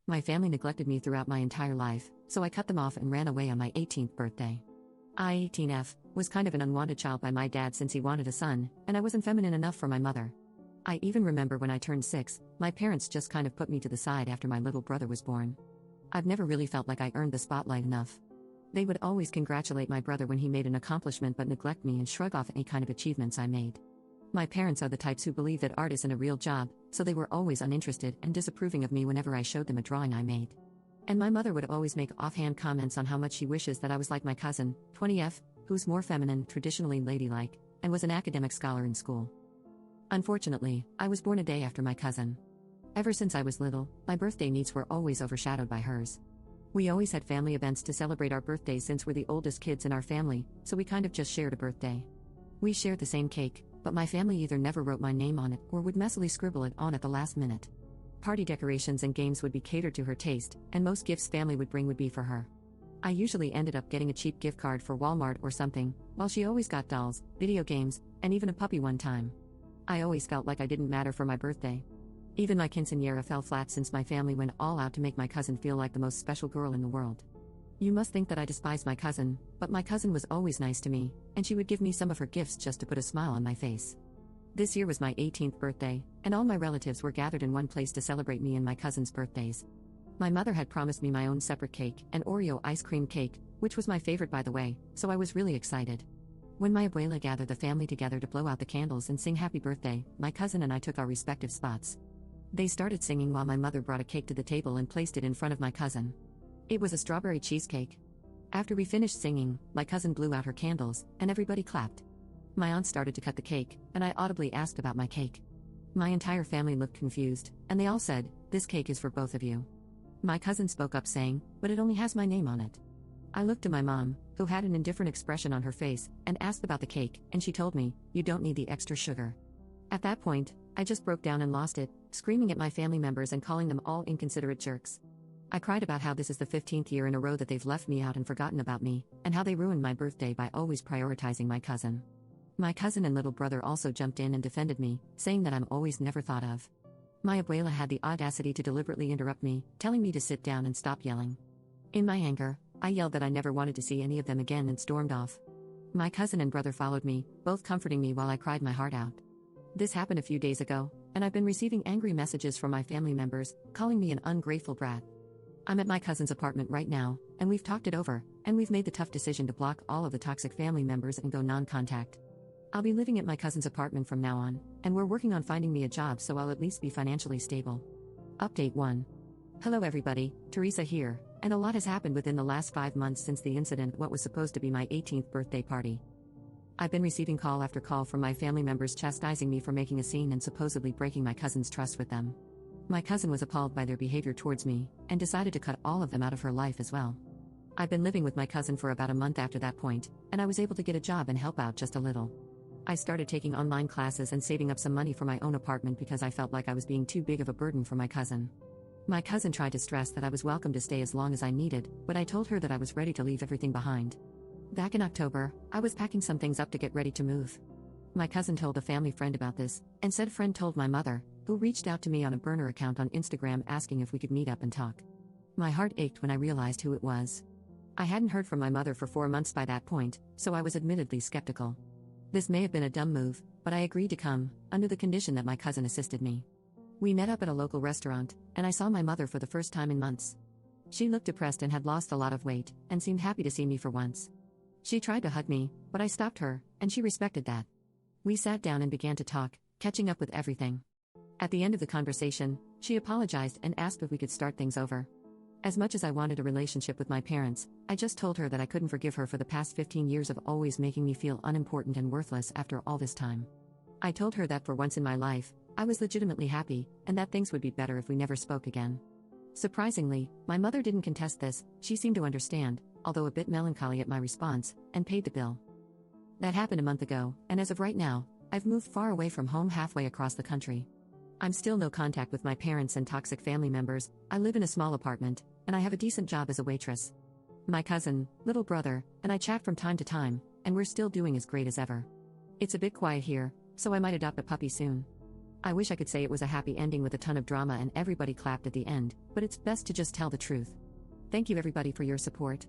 My family neglected me throughout my entire life, so I cut them off and ran away on my 18th birthday. I, 18F, was kind of an unwanted child by my dad since he wanted a son, and I wasn't feminine enough for my mother. I even remember when I turned 6, my parents just kind of put me to the side after my little brother was born. I've never really felt like I earned the spotlight enough. They would always congratulate my brother when he made an accomplishment but neglect me and shrug off any kind of achievements I made. My parents are the types who believe that art isn't a real job, so they were always uninterested and disapproving of me whenever I showed them a drawing I made. And my mother would always make offhand comments on how much she wishes that I was like my cousin, 20F, who's more feminine, traditionally ladylike, and was an academic scholar in school. Unfortunately, I was born a day after my cousin. Ever since I was little, my birthday needs were always overshadowed by hers. We always had family events to celebrate our birthdays since we're the oldest kids in our family, so we kind of just shared a birthday. We shared the same cake, but my family either never wrote my name on it or would messily scribble it on at the last minute. Party decorations and games would be catered to her taste, and most gifts family would bring would be for her. I usually ended up getting a cheap gift card for Walmart or something, while she always got dolls, video games, and even a puppy one time. I always felt like I didn't matter for my birthday. Even my quinceañera fell flat since my family went all out to make my cousin feel like the most special girl in the world. You must think that I despised my cousin, but my cousin was always nice to me, and she would give me some of her gifts just to put a smile on my face. This year was my 18th birthday, and all my relatives were gathered in one place to celebrate me and my cousin's birthdays. My mother had promised me my own separate cake, an Oreo ice cream cake, which was my favorite by the way, so I was really excited. When my abuela gathered the family together to blow out the candles and sing happy birthday, my cousin and I took our respective spots. They started singing while my mother brought a cake to the table and placed it in front of my cousin. It was a strawberry cheesecake. After we finished singing, my cousin blew out her candles, and everybody clapped. My aunt started to cut the cake, and I audibly asked about my cake. My entire family looked confused, and they all said, "This cake is for both of you." My cousin spoke up saying, "But it only has my name on it." I looked to my mom, who had an indifferent expression on her face, and asked about the cake, and she told me, "You don't need the extra sugar." At that point, I just broke down and lost it, screaming at my family members and calling them all inconsiderate jerks. I cried about how this is the 15th year in a row that they've left me out and forgotten about me, and how they ruined my birthday by always prioritizing my cousin. My cousin and little brother also jumped in and defended me, saying that I'm always never thought of. My abuela had the audacity to deliberately interrupt me, telling me to sit down and stop yelling. In my anger, I yelled that I never wanted to see any of them again and stormed off. My cousin and brother followed me, both comforting me while I cried my heart out. This happened a few days ago, and I've been receiving angry messages from my family members, calling me an ungrateful brat. I'm at my cousin's apartment right now, and we've talked it over, and we've made the tough decision to block all of the toxic family members and go non-contact. I'll be living at my cousin's apartment from now on, and we're working on finding me a job so I'll at least be financially stable. Update 1. Hello everybody, Teresa here, and a lot has happened within the last 5 months since the incident at what was supposed to be my 18th birthday party. I've been receiving call after call from my family members chastising me for making a scene and supposedly breaking my cousin's trust with them. My cousin was appalled by their behavior towards me, and decided to cut all of them out of her life as well. I've been living with my cousin for about a month after that point, and I was able to get a job and help out just a little. I started taking online classes and saving up some money for my own apartment because I felt like I was being too big of a burden for my cousin. My cousin tried to stress that I was welcome to stay as long as I needed, but I told her that I was ready to leave everything behind. Back in October, I was packing some things up to get ready to move. My cousin told a family friend about this, and said friend told my mother, who reached out to me on a burner account on Instagram asking if we could meet up and talk. My heart ached when I realized who it was. I hadn't heard from my mother for 4 months by that point, so I was admittedly skeptical. This may have been a dumb move, but I agreed to come, under the condition that my cousin assisted me. We met up at a local restaurant, and I saw my mother for the first time in months. She looked depressed and had lost a lot of weight, and seemed happy to see me for once. She tried to hug me, but I stopped her, and she respected that. We sat down and began to talk, catching up with everything. At the end of the conversation, she apologized and asked if we could start things over. As much as I wanted a relationship with my parents, I just told her that I couldn't forgive her for the past 15 years of always making me feel unimportant and worthless after all this time. I told her that for once in my life, I was legitimately happy, and that things would be better if we never spoke again. Surprisingly, my mother didn't contest this. She seemed to understand, although a bit melancholy at my response, and paid the bill. That happened a month ago, and as of right now, I've moved far away from home halfway across the country. I'm still no contact with my parents and toxic family members. I live in a small apartment, and I have a decent job as a waitress. My cousin, little brother, and I chat from time to time, and we're still doing as great as ever. It's a bit quiet here, so I might adopt a puppy soon. I wish I could say it was a happy ending with a ton of drama and everybody clapped at the end, but it's best to just tell the truth. Thank you everybody for your support.